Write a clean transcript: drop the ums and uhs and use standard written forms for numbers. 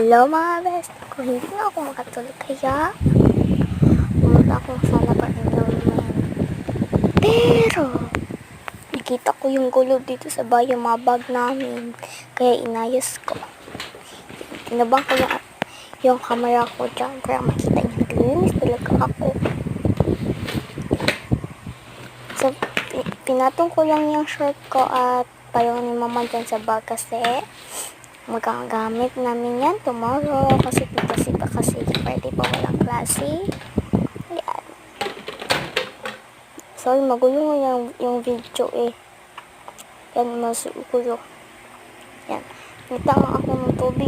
Hello mga best ko, hindi na ako makatulog kaya pumunta ako sa labar ng naman. Pero nakita ko yung gulo dito sa bayo mga bag namin, kaya inayos ko. Tinabang ko yung camera ko dyan para makita yung glinis talaga ako. So, pinatong ko lang yung shirt ko at payong ni mama dyan sa bag kasi magagamit namin yan tomorrow kasi Friday pa walang klase. Yan. Sorry, magulo yung video eh. Yan, masugulo. Yan. Nagtama ako ng tubig